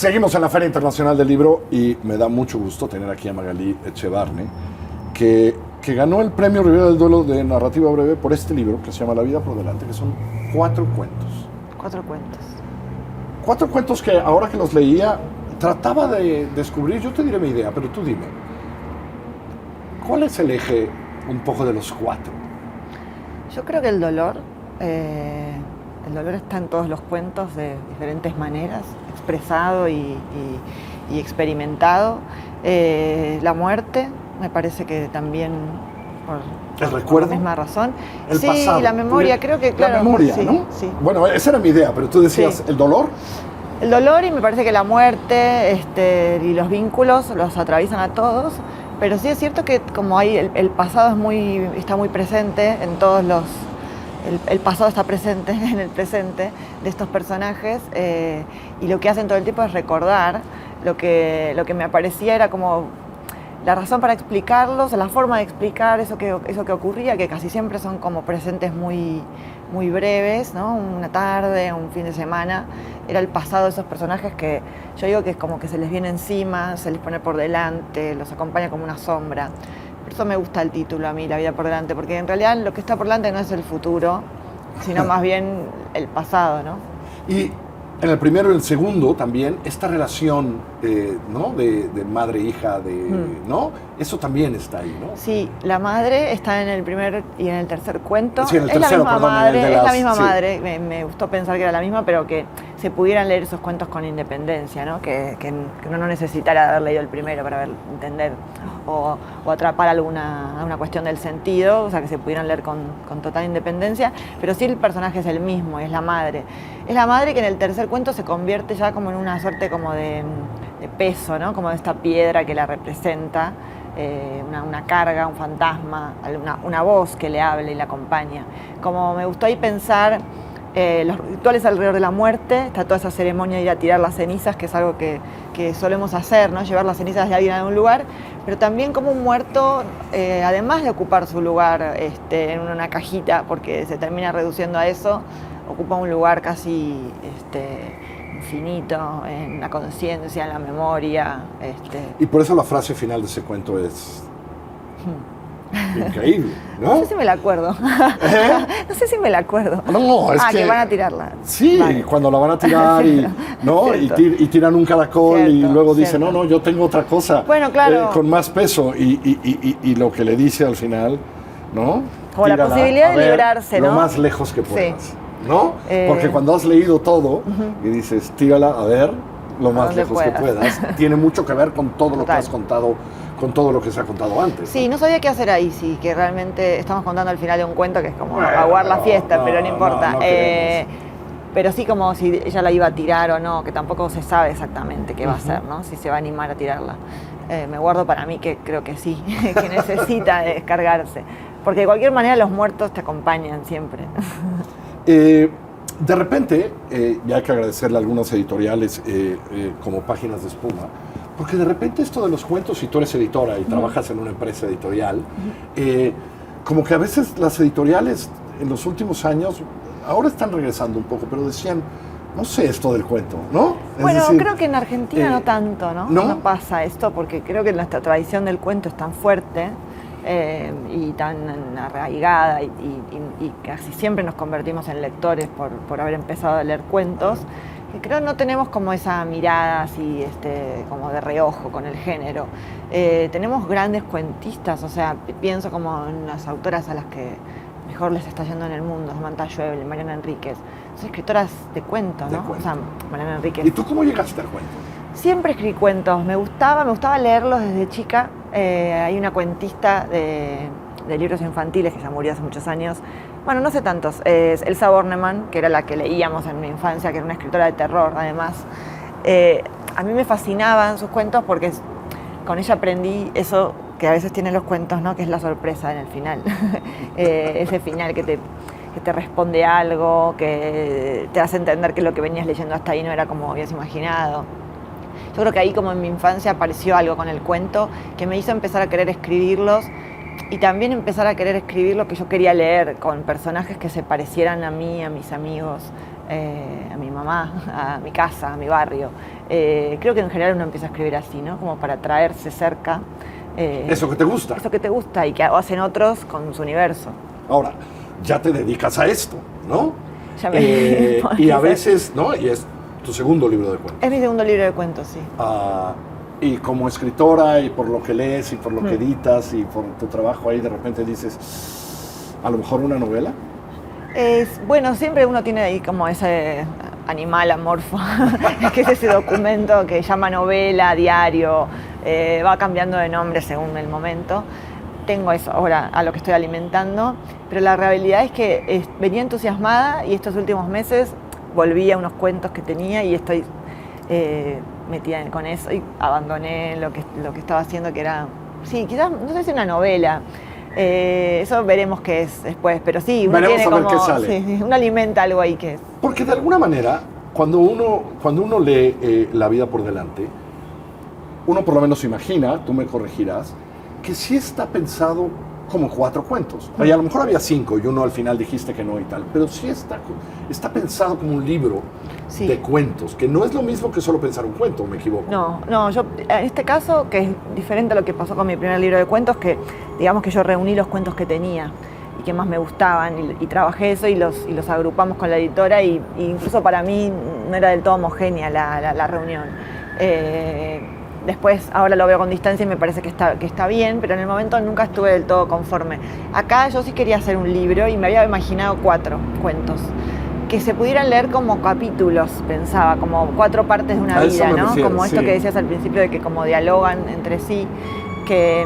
Seguimos en la Feria Internacional del Libro y me da mucho gusto tener aquí a Magalí Echevarne, que ganó el Premio Rivera del Duelo de Narrativa Breve por este libro que se llama La vida por delante, que son 4 cuentos. 4 cuentos. 4 cuentos que ahora que los leía trataba de descubrir, yo te diré mi idea, pero tú dime, ¿cuál es el eje un poco de los 4? Yo creo que el dolor está en todos los cuentos de diferentes maneras, expresado y experimentado. La muerte, me parece que también ¿El recuerdo? por la misma razón. El sí, pasado. la memoria, creo que claro. La memoria, sí, ¿no? Sí. Bueno, esa era mi idea, pero tú decías, Sí. ¿el dolor? El dolor, y me parece que la muerte y los vínculos los atraviesan a todos, pero sí es cierto que como hay el pasado está muy presente en todos los... El pasado está presente en el presente de estos personajes, y lo que hacen todo el tiempo es recordar lo que me aparecía era como la razón para explicarlos, la forma de explicar eso que ocurría, que casi siempre son como presentes muy breves, ¿no? Una tarde, un fin de semana. Era el pasado de esos personajes que yo digo que es como que se les viene encima, se les pone por delante, los acompaña como una sombra. Por eso me gusta el título a mí, La vida por delante, porque en realidad lo que está por delante no es el futuro, sino más bien el pasado, ¿no? Y en el primero y el segundo también, esta relación, ¿no? de madre-hija, ¿no? Eso también está ahí, ¿no? Sí, la madre está en el primer y en el tercer cuento. Sí, en el es tercero, la misma perdón, madre, en el de es la las- misma sí. madre. Me gustó pensar que era la misma, pero que se pudieran leer esos cuentos con independencia, ¿no? Que uno no necesitara haber leído el primero para entender o atrapar alguna cuestión del sentido, o sea, que se pudieran leer con total independencia, pero sí el personaje es el mismo, es la madre. Es la madre que en el tercer cuento se convierte ya como en una suerte como de peso, ¿no? Como de esta piedra que la representa, una carga, un fantasma, una voz que le habla y la acompaña. Como me gustó ahí pensar los rituales alrededor de la muerte, está toda esa ceremonia de ir a tirar las cenizas, que es algo que solemos hacer, ¿no? Llevar las cenizas de alguien a un lugar, pero también como un muerto, además de ocupar su lugar en una cajita, porque se termina reduciendo a eso, ocupa un lugar casi infinito en la conciencia, en la memoria. Y por eso la frase final de ese cuento es increíble, ¿no? No sé si me la acuerdo. No sé si me la acuerdo. No, es que van a tirarla. Sí, Vale. cuando la van a tirar ¿no? y tiran un caracol y Cierto, luego dicen, cierto. no, yo tengo otra cosa Bueno, claro. con más peso y lo que le dice al final, ¿no? Como la Tírala, posibilidad a de ver, librarse, lo ¿no? más lejos que puedas, ¿no? Eh, Porque cuando has leído todo y dices, tírala a ver lo más donde lejos que puedas. puedas, tiene mucho que ver con todo lo que Total. has contado, con todo lo que se ha contado antes. Sí, no sabía qué hacer ahí, sí, que realmente estamos contando al final de un cuento que es como aguar la fiesta, pero no importa. no queremos. Pero sí como si ella la iba a tirar o no, que tampoco se sabe exactamente qué va a hacer, ¿no? Si se va a animar a tirarla. Me guardo para mí que creo que sí, que necesita descargarse. Porque de cualquier manera los muertos te acompañan siempre. De repente, y hay que agradecerle a algunos editoriales como Páginas de Espuma, porque de repente esto de los cuentos, si tú eres editora y trabajas en una empresa editorial, como que a veces las editoriales en los últimos años, ahora están regresando un poco, pero decían, no sé esto del cuento, ¿no? Es Bueno, decir, creo que en Argentina no tanto, ¿no? ¿no? No pasa esto, porque creo que nuestra tradición del cuento es tan fuerte y tan arraigada y casi siempre nos convertimos en lectores por haber empezado a leer cuentos, que creo no tenemos como esa mirada así como de reojo con el género. Tenemos grandes cuentistas, o sea, pienso como en las autoras a las que mejor les está yendo en el mundo, Samantha Schweblin, Mariana Enríquez, son escritoras de cuentos, ¿no? O sea, Mariana Enríquez. ¿Y tú cómo llegaste al cuento? Siempre escribí cuentos, me gustaba leerlos desde chica. Hay una cuentista de libros infantiles que ya murió hace muchos años, bueno, no sé tantos, es Elsa Bornemann, que era la que leíamos en mi infancia, que era una escritora de terror además. A mí me fascinaban sus cuentos porque con ella aprendí eso que a veces tienen los cuentos, ¿no? Que es la sorpresa en el final. Ese final que te responde algo, que te hace entender que lo que venías leyendo hasta ahí no era como habías imaginado. Yo creo que ahí, como en mi infancia, apareció algo con el cuento que me hizo empezar a querer escribirlos y también empezar a querer escribir lo que yo quería leer, con personajes que se parecieran a mí, a mis amigos. a mi mamá, a mi casa, a mi barrio. Creo que en general uno empieza a escribir así, ¿no? Como para traerse cerca. Eso que te gusta. Eso que te gusta y que hacen otros con su universo. Ahora, ya te dedicas a esto, ¿no? Ya me y a veces, ¿no? Y es tu segundo libro de cuentos. Es mi segundo libro de cuentos, sí. Y como escritora, y por lo que lees, y por lo que editas, y por tu trabajo ahí, de repente dices, a lo mejor una novela. Bueno, siempre uno tiene ahí como ese animal amorfo, que es ese documento que llama novela, diario, va cambiando de nombre según el momento. Tengo eso ahora a lo que estoy alimentando, pero la realidad es que venía entusiasmada y estos últimos meses volví a unos cuentos que tenía y estoy metida con eso y abandoné lo que estaba haciendo, que era, sí, quizás, no sé si una novela. Eso veremos qué es después, pero sí, uno veremos tiene a ver como, qué sale. sí, uno alimenta algo ahí que es. Porque de alguna manera, cuando uno lee La vida por delante, uno por lo menos imagina, tú me corregirás, que sí está pensado como 4 cuentos. Y a lo mejor había 5 y uno al final dijiste que no y tal, pero sí está pensado como un libro de cuentos, que no es lo mismo que solo pensar un cuento, ¿me equivoco? No, yo en este caso, que es diferente a lo que pasó con mi primer libro de cuentos, que digamos que yo reuní los cuentos que tenía y que más me gustaban y trabajé eso y los agrupamos con la editora y incluso para mí no era del todo homogénea la reunión. Después, ahora lo veo con distancia y me parece que está bien, pero en el momento nunca estuve del todo conforme. Acá yo sí quería hacer un libro y me había imaginado 4 cuentos que se pudieran leer como capítulos, pensaba, como 4 partes de una vida, ¿no? Refiero, como esto que decías al principio de que como dialogan entre sí, que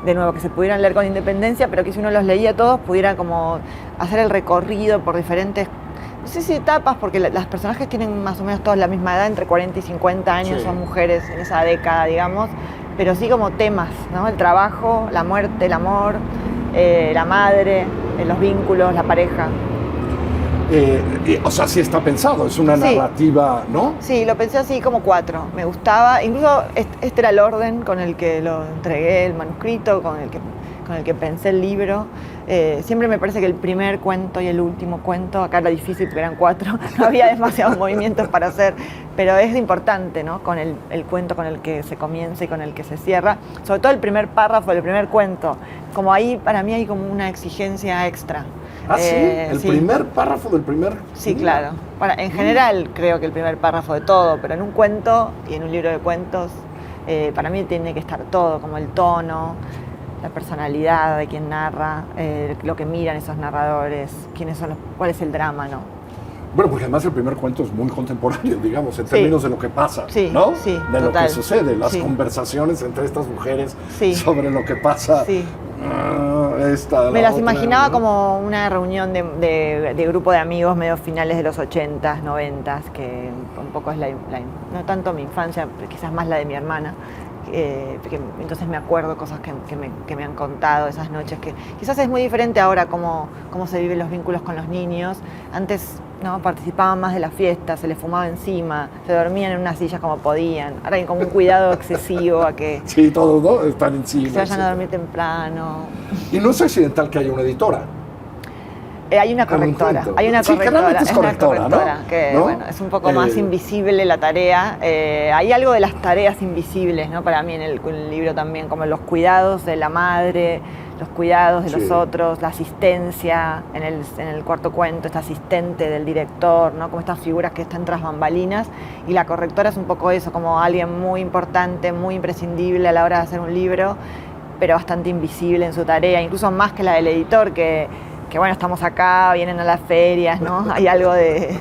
de nuevo que se pudieran leer con independencia, pero que si uno los leía todos pudiera como hacer el recorrido por diferentes, no sé si etapas, porque las personajes tienen más o menos todas la misma edad, entre 40 y 50 años, son mujeres en esa década, digamos, pero sí como temas, ¿no? El trabajo, la muerte, el amor, la madre, los vínculos, la pareja. O sea, sí está pensado, es una narrativa, ¿no? Sí, lo pensé así como 4, me gustaba, incluso este era el orden con el que lo entregué, el manuscrito, con el que pensé el libro. Siempre me parece que el primer cuento y el último cuento, acá era difícil porque eran 4, no había demasiados movimientos para hacer, pero es importante, ¿no? Con el cuento con el que se comienza y con el que se cierra, sobre todo el primer párrafo del primer cuento, como ahí para mí hay como una exigencia extra. Sí, el primer párrafo del primer... Sí, claro. En general creo que el primer párrafo de todo, pero en un cuento y en un libro de cuentos, para mí tiene que estar todo, como el tono, la personalidad de quien narra, lo que miran esos narradores, cuál es el drama, ¿no? Bueno, porque además el primer cuento es muy contemporáneo, digamos, en términos de lo que pasa, ¿no? Sí, de total. lo que sucede, las conversaciones entre estas mujeres sobre lo que pasa. Sí. Me las imaginaba como una reunión de grupo de amigos medio finales de los 80s, 90s, que un poco es no tanto mi infancia, quizás más la de mi hermana. Porque entonces me acuerdo cosas que me han contado esas noches, que quizás es muy diferente ahora cómo se viven los vínculos con los niños. Antes no participaban más de la fiesta, se les fumaba encima, se dormían en unas sillas como podían. Ahora hay como un cuidado excesivo a que sí, todos, ¿no? Están encima. Se vayan a dormir temprano. Y no es accidental que haya una editora. Hay una correctora, sí, generalmente es correctora, ¿no? Que ¿no? Bueno, es un poco más invisible la tarea. Hay algo de las tareas invisibles, ¿no? Para mí en el libro también, como los cuidados de la madre, los cuidados de los otros, la asistencia en el cuarto cuento, esta asistente del director, ¿no? Como estas figuras que están tras bambalinas, y la correctora es un poco eso, como alguien muy importante, muy imprescindible a la hora de hacer un libro, pero bastante invisible en su tarea, incluso más que la del editor, que bueno, estamos acá, vienen a las ferias, ¿no? Hay algo de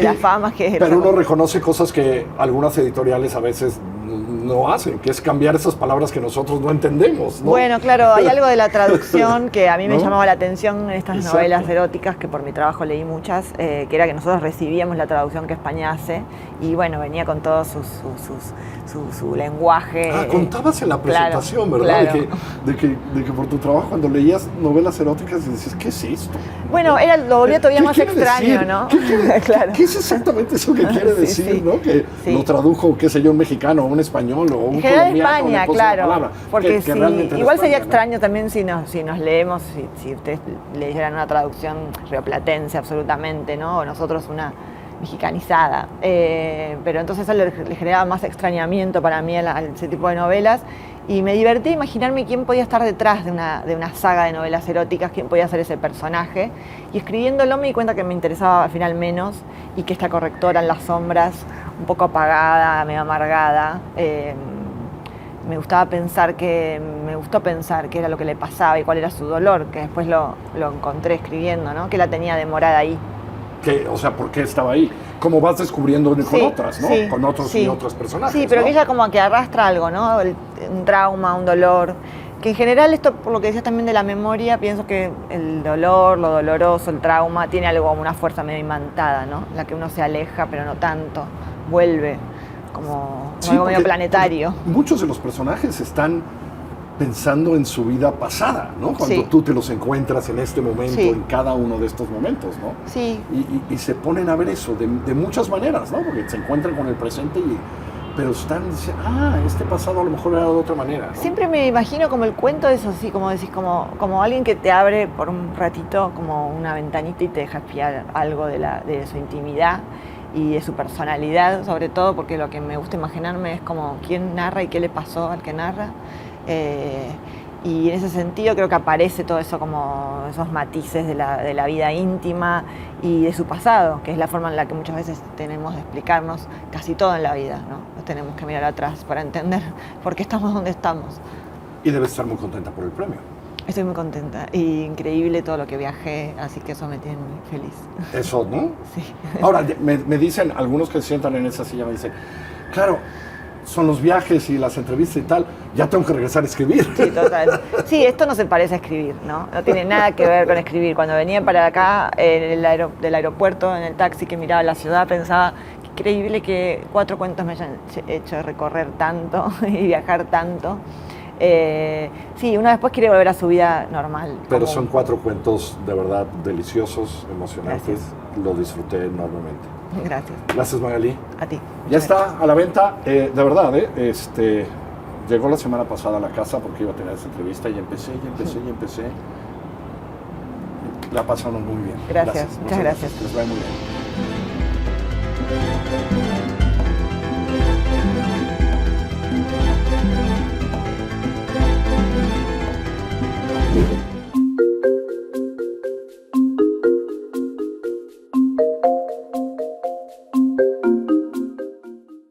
la fama que... Pero uno reconoce cosas que algunas editoriales a veces no hacen, que es cambiar esas palabras que nosotros no entendemos, ¿no? Bueno, claro, hay algo de la traducción que a mí me llamaba la atención en estas novelas eróticas, que por mi trabajo leí muchas, que era que nosotros recibíamos la traducción que España hace, y bueno, venía con todo su lenguaje. Contabas en la presentación, ¿verdad? Claro. De que por tu trabajo, cuando leías novelas eróticas, decías, ¿qué es esto? Bueno, lo volvía todavía más extraño, decir? ¿no? Claro. ¿Qué es exactamente eso que quiere decir, no? Que lo tradujo, qué sé yo, un mexicano o un español español o un En general colombiano España, le puse claro, la palabra. porque Que realmente en igual sería España, ¿no? extraño también si nos leemos, si ustedes leyeran una traducción rioplatense absolutamente, ¿no? O nosotros una mexicanizada. Pero entonces eso le generaba más extrañamiento para mí a ese tipo de novelas. Y me divertí imaginarme quién podía estar detrás de una saga de novelas eróticas, quién podía ser ese personaje. Y escribiéndolo me di cuenta que me interesaba al final menos y que esta correctora en las sombras, un poco apagada, medio amargada, me gustó pensar que era lo que le pasaba y cuál era su dolor, que después lo encontré escribiendo, ¿no? Que la tenía demorada ahí. O sea, ¿por qué estaba ahí? Como vas descubriendo con otras, ¿no? Sí, con otros sí. y otros personajes. Sí, pero ¿no? que ella como que arrastra algo, ¿no? Un trauma, un dolor. Que en general esto, por lo que decías también de la memoria, pienso que el dolor, lo doloroso, el trauma, tiene algo como una fuerza medio imantada, ¿no? La que uno se aleja, pero no tanto. Vuelve como algo medio planetario. Muchos de los personajes están pensando en su vida pasada, ¿no? Cuando tú te los encuentras en este momento, en cada uno de estos momentos, ¿no? Sí. Y se ponen a ver eso de muchas maneras, ¿no? Porque se encuentran con el presente pero están diciendo, este pasado a lo mejor era de otra manera, ¿no? Siempre me imagino como el cuento, eso sí, como decís, como alguien que te abre por un ratito como una ventanita y te deja espiar algo de su intimidad y de su personalidad, sobre todo, porque lo que me gusta imaginarme es como quién narra y qué le pasó al que narra. Y en ese sentido creo que aparece todo eso, como esos matices de la vida íntima y de su pasado, que es la forma en la que muchas veces tenemos de explicarnos casi todo en la vida, ¿no? Nos tenemos que mirar atrás para entender por qué estamos donde estamos. Y debes estar muy contenta por el premio. Estoy muy contenta y increíble todo lo que viajé, así que eso me tiene muy feliz. Eso, ¿no? Sí. Ahora, me dicen, algunos que se sientan en esa silla me dicen, claro, son los viajes y las entrevistas y tal, ya tengo que regresar a escribir. Sí, total. Sí, esto no se parece a escribir, ¿no? No tiene nada que ver con escribir. Cuando venía para acá, del aeropuerto, en el taxi que miraba la ciudad, pensaba, qué increíble que 4 cuentos me hayan hecho recorrer tanto y viajar tanto. Sí, uno después quiere volver a su vida normal. Pero son 4 cuentos de verdad deliciosos, emocionantes. Gracias. Lo disfruté enormemente. Gracias. Gracias, Magali. A ti. Ya está a la venta, de verdad, llegó la semana pasada a la casa porque iba a tener esa entrevista y empecé. La pasamos muy bien. Gracias. Muchas gracias. Que les vaya muy bien.